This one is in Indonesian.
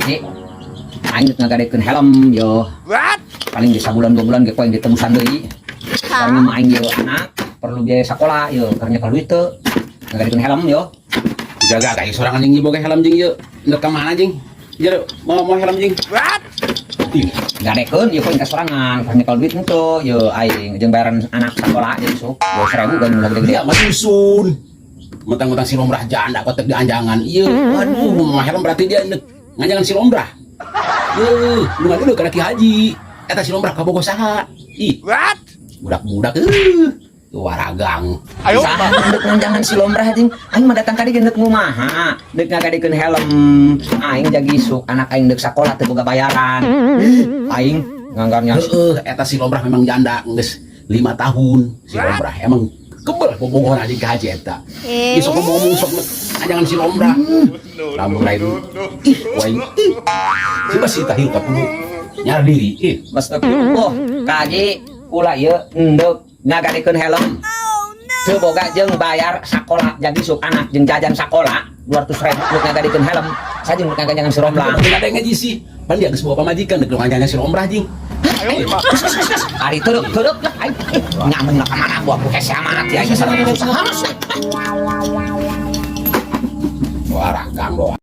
Ji, aing ngagadekeun helm yo. Paling di sabulan 2 bulan ge poe ditebusan deui. Karena mah aing yo anak perlu biaya sekolah yo, karena kalau itu ngagadekeun helm yo. Jaga kayak seorang anjing boga helm jing yuk. Ndak ka mana jing? Jadi mau helm jing. Gadekeun yo poe ka sorangan, karena kalau duit henteu yo aing jeung bayaran anak sekolah jadi sok 20.000 kan gede-gede. Ya masih sun. Mentang-mentang si lombrah janda kotek di anjangan. Iya, aduh, mah helm berarti dia ngajangan si lombrah. Lu nggak dulu ke Ki Haji. Eta si lombrah kabogoh saha? Ih, budak-budak waragang. Ayo, deuk jangan si lombrah jeung aing mah datang ka dieu deuk ngumaha. Deuk ngagadekeun helm. Aing jagi isuk anak aing deuk sakola teu boga bayaran. Aing nganggarnya eta si lombrah memang janda geus 5 tahun. Si lombrah emang kebel bobogohan anjing Ka Haji eta. Ih, sok ngomong sok jangan si lombrah. Lamun lain. Ih, waing. Coba si tahiu ka kudu nyar diri. Ih, astagfirullah. Ka Haji kula ieu endeup ngagadekeun helm. Teu boga jeung bayar sakola jadi isuk anak jeung jajan sakola 200.000 deuk ngagadekeun helm. Sajeng ngajangan si lombrah. Tidak ada yang ngaji sih. Pan dia geus bawa pamajikan deuk ngajangan si lombrah jing. Ari turuk lah aing. Nyamung ka mana gua hese amanat ya geus susah. Waragang doang.